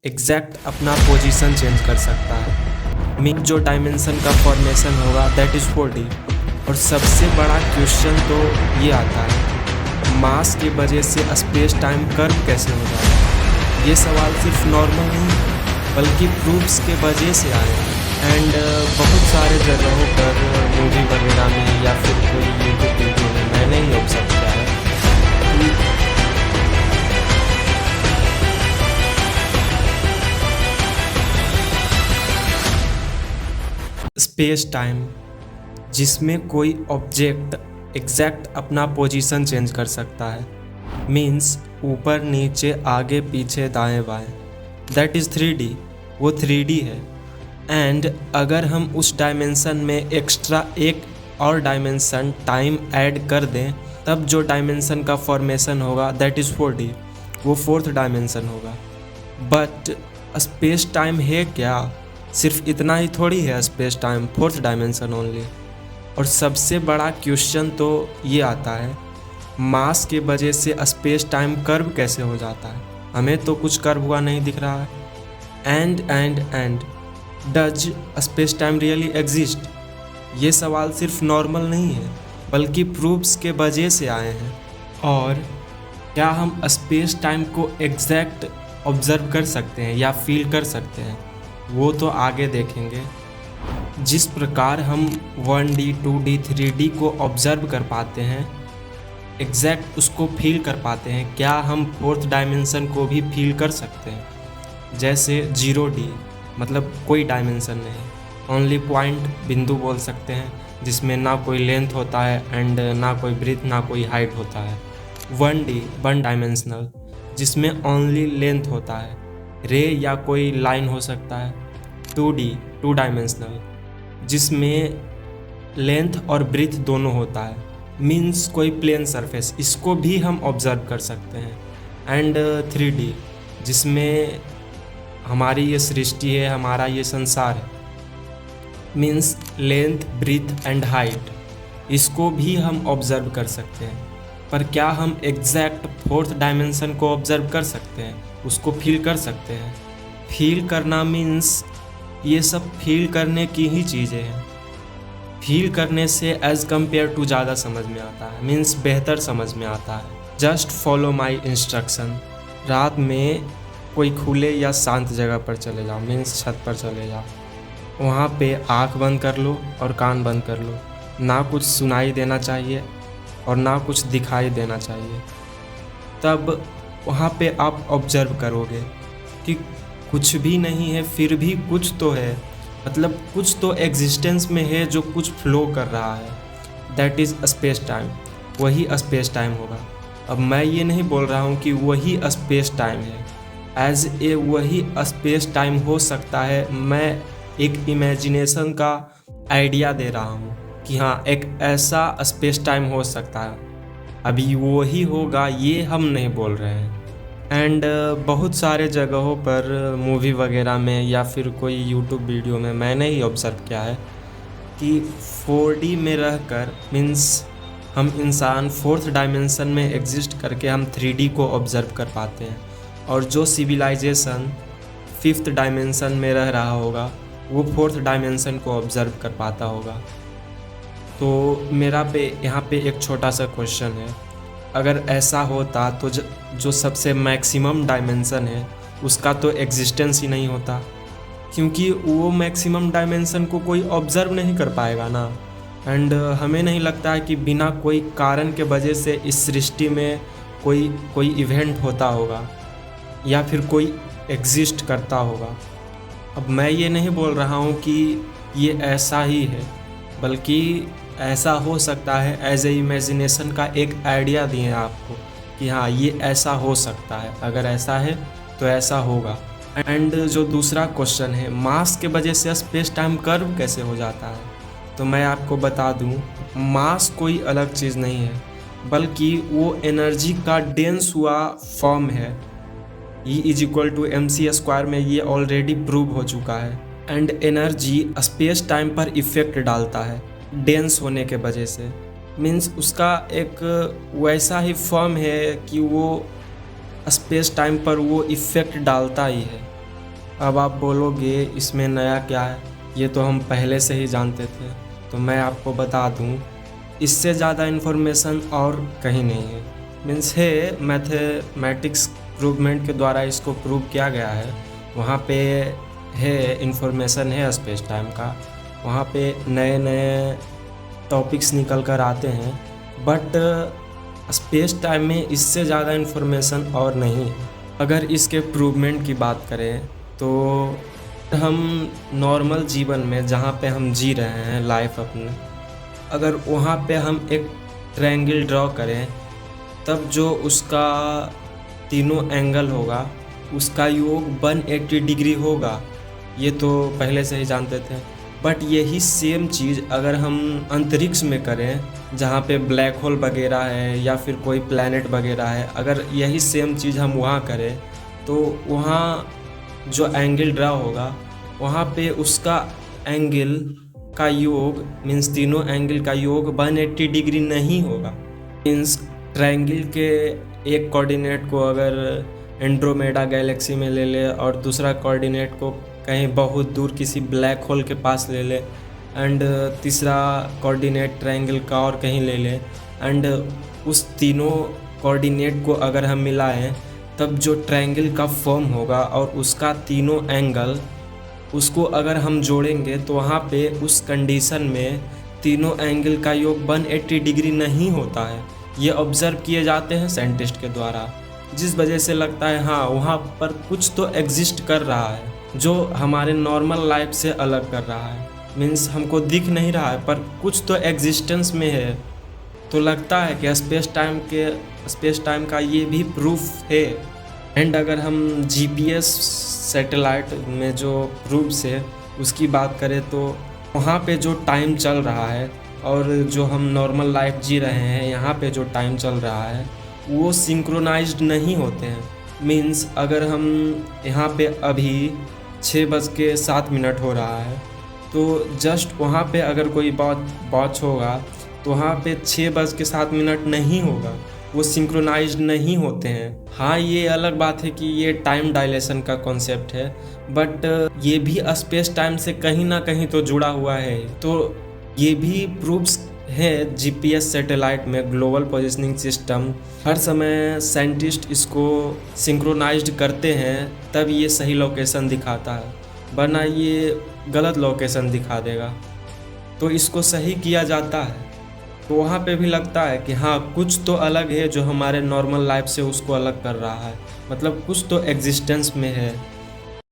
Exact अपना position change कर सकता है। मीन जो डायमेंशन का फॉर्मेशन होगा दैट इज़ 4D। और सबसे बड़ा क्वेश्चन तो ये आता है, मास की वजह से स्पेस टाइम कर्व कैसे हो जाता है। ये सवाल सिर्फ नॉर्मल नहीं बल्कि प्रूफ्स के वजह से आए हैं। एंड बहुत सारे जगहों पर मूवी वगैरह में या फिर कोई यूट्यूब वीडियो में मैंने ही ऑब्जर्व किया है कि स्पेस टाइम जिसमें कोई ऑब्जेक्ट एग्जैक्ट अपना पोजीशन चेंज कर सकता है, मीन्स ऊपर नीचे आगे पीछे दाएं बाएं, दैट इज़ 3D। वो 3D है। एंड अगर हम उस डायमेंशन में एक्स्ट्रा एक और डायमेंशन टाइम ऐड कर दें तब जो डायमेंशन का फॉर्मेशन होगा दैट इज़ 4D। वो 4th डायमेंशन होगा। बट स्पेस टाइम है क्या? सिर्फ इतना ही थोड़ी है space time, 4th dimension only. और सबसे बड़ा क्वेश्चन तो ये आता है, मास के वजह से स्पेस टाइम कर्व कैसे हो जाता है। हमें तो कुछ कर्व हुआ नहीं दिख रहा है। And does space time really exist? ये सवाल सिर्फ नॉर्मल नहीं है बल्कि प्रूफ्स के वजह से आए हैं। और क्या हम स्पेस टाइम को एग्जैक्ट ऑब्जर्व कर सकते हैं या फील कर सकते हैं, वो तो आगे देखेंगे। जिस प्रकार हम 1D 2D 3D को ऑब्जर्व कर पाते हैं, एग्जैक्ट उसको फील कर पाते हैं, क्या हम 4th डायमेंशन को भी फील कर सकते हैं। जैसे 0D मतलब कोई डायमेंशन नहीं, ओनली पॉइंट बिंदु बोल सकते हैं जिसमें ना कोई लेंथ होता है एंड ना कोई ब्रीथ ना कोई हाइट होता है। 1D 1 डायमेंशनल जिसमें ओनली लेंथ होता है, रे या कोई लाइन हो सकता है। 2D 2 डायमेंशनल जिसमें लेंथ और ब्रीथ दोनों होता है, मीन्स कोई प्लेन सरफेस, इसको भी हम ऑब्जर्व कर सकते हैं। एंड 3D जिसमें हमारी ये सृष्टि है, हमारा ये संसार है, means length breadth and height, इसको भी हम ऑब्जर्व कर सकते हैं। पर क्या हम एग्जैक्ट 4th डायमेंशन को ऑब्जर्व कर सकते हैं, उसको फील कर सकते हैं? फील करना मीन्स ये सब फील करने की ही चीज़ें हैं। फील करने से एज़ कम्पेयर टू ज़्यादा समझ में आता है, मीन्स बेहतर समझ में आता है। Just follow my instruction. रात में कोई खुले या शांत जगह पर चले जाओ, मीन्स छत पर चले जाओ। वहाँ पे आँख बंद कर लो और कान बंद कर लो। ना कुछ सुनाई देना चाहिए और ना कुछ दिखाई देना चाहिए। तब वहाँ पे आप ऑब्जर्व करोगे कि कुछ भी नहीं है फिर भी कुछ तो है, मतलब कुछ तो एग्जिस्टेंस में है जो कुछ फ्लो कर रहा है, दैट इज़ स्पेस टाइम। वही स्पेस टाइम होगा। अब मैं ये नहीं बोल रहा हूँ कि वही स्पेस टाइम है, एज ए वही स्पेस टाइम हो सकता है। मैं एक इमेजिनेशन का आइडिया दे रहा हूँ कि हाँ एक ऐसा स्पेस टाइम हो सकता है। अभी वही होगा ये हम नहीं बोल रहे हैं। एंड बहुत सारे जगहों पर मूवी वगैरह में या फिर कोई यूट्यूब वीडियो में मैंने ही ऑब्ज़र्व किया है कि 4D में रहकर, मीन्स हम इंसान 4th डायमेंशन में एग्जिस्ट करके हम 3D को ऑब्ज़र्व कर पाते हैं। और जो सिविलाइजेशन 5th डायमेंशन में रह रहा होगा वो 4th डायमेंशन को ऑब्ज़र्व कर पाता होगा। तो मेरा यहाँ पे एक छोटा सा क्वेश्चन है, अगर ऐसा होता तो जो सबसे मैक्सिमम डायमेंशन है उसका तो एग्जिस्टेंस ही नहीं होता, क्योंकि वो मैक्सिमम डायमेंशन को कोई ऑब्ज़र्व नहीं कर पाएगा ना। एंड हमें नहीं लगता है कि बिना कोई कारण के वजह से इस सृष्टि में कोई इवेंट होता होगा या फिर कोई एग्जिस्ट करता होगा। अब मैं ये नहीं बोल रहा हूँ कि ये ऐसा ही है, बल्कि ऐसा हो सकता है एज ए इमेजिनेशन का एक आइडिया दिए आपको कि हाँ ये ऐसा हो सकता है, अगर ऐसा है तो ऐसा होगा। एंड जो दूसरा क्वेश्चन है, मास के वजह से स्पेस टाइम कर्व कैसे हो जाता है, तो मैं आपको बता दूं, मास कोई अलग चीज़ नहीं है बल्कि वो एनर्जी का डेंस हुआ फॉर्म है। E=mc² में ये ऑलरेडी प्रूव हो चुका है। एंड एनर्जी स्पेस टाइम पर इफ़ेक्ट डालता है डेंस होने के वजह से, मीन्स उसका एक वैसा ही फॉर्म है कि वो स्पेस टाइम पर वो इफ़ेक्ट डालता ही है। अब आप बोलोगे इसमें नया क्या है, ये तो हम पहले से ही जानते थे। तो मैं आपको बता दूं, इससे ज़्यादा इन्फॉर्मेशन और कहीं नहीं है। मीन्स है मैथमेटिक्स प्रूवमेंट के द्वारा इसको प्रूव किया गया है। वहाँ पे है इन्फॉर्मेशन है स्पेस टाइम का, वहाँ पे नए नए टॉपिक्स निकल कर आते हैं, बट स्पेस टाइम में इससे ज़्यादा इन्फॉर्मेशन और नहीं है। अगर इसके प्रूवमेंट की बात करें तो हम नॉर्मल जीवन में जहाँ पे हम जी रहे हैं लाइफ अपने, अगर वहाँ पे हम एक ट्रायंगल ड्रॉ करें, तब जो उसका तीनों एंगल होगा उसका योग 180 डिग्री होगा। ये तो पहले से ही जानते थे। बट यही सेम चीज़ अगर हम अंतरिक्ष में करें, जहाँ पे ब्लैक होल वगैरह है या फिर कोई प्लैनेट वगैरह है, अगर यही सेम चीज़ हम वहाँ करें तो वहाँ जो एंगल ड्रा होगा वहाँ पे उसका एंगल का योग मीन्स तीनों एंगल का योग 180 डिग्री नहीं होगा। मीन्स ट्रायंगल के एक कोऑर्डिनेट को अगर एंड्रोमेडा गैलेक्सी में ले ले और दूसरा कोऑर्डिनेट को कहीं बहुत दूर किसी ब्लैक होल के पास ले ले, एंड तीसरा कोऑर्डिनेट ट्रायंगल का और कहीं ले ले, एंड उस तीनों कोऑर्डिनेट को अगर हम मिलाएं तब जो ट्रायंगल का फॉर्म होगा और उसका तीनों एंगल उसको अगर हम जोड़ेंगे तो वहाँ पे उस कंडीशन में तीनों एंगल का योग 180 डिग्री नहीं होता है। ये ऑब्ज़र्व किए जाते हैं साइंटिस्ट के द्वारा, जिस वजह से लगता है हाँ वहाँ पर कुछ तो एग्जिस्ट कर रहा है जो हमारे नॉर्मल लाइफ से अलग कर रहा है। मीन्स हमको दिख नहीं रहा है पर कुछ तो एग्जिस्टेंस में है। तो लगता है कि स्पेस टाइम का ये भी प्रूफ है। एंड अगर हम जीपीएस सैटेलाइट में जो प्रूफ्स है उसकी बात करें तो वहाँ पे जो टाइम चल रहा है और जो हम नॉर्मल लाइफ जी रहे हैं यहाँ पे जो टाइम चल रहा है वो सिंक्रोनाइज्ड नहीं होते हैं। मीन्स अगर हम यहाँ पे अभी 6:07 हो रहा है तो जस्ट वहाँ पे अगर कोई वॉच होगा तो वहाँ पे 6:07 नहीं होगा, वो सिंक्रोनाइज्ड नहीं होते हैं। हाँ ये अलग बात है कि ये टाइम डायलेशन का कॉन्सेप्ट है, बट ये भी स्पेस टाइम से कहीं ना कहीं तो जुड़ा हुआ है। तो ये भी प्रूफ्स है जीपीएस सैटेलाइट में ग्लोबल पोजीशनिंग सिस्टम, हर समय साइंटिस्ट इसको सिंक्रोनाइज्ड करते हैं तब ये सही लोकेशन दिखाता है, वरना ये गलत लोकेशन दिखा देगा। तो इसको सही किया जाता है तो वहाँ पे भी लगता है कि हाँ कुछ तो अलग है जो हमारे नॉर्मल लाइफ से उसको अलग कर रहा है, मतलब कुछ तो एग्जिस्टेंस में है।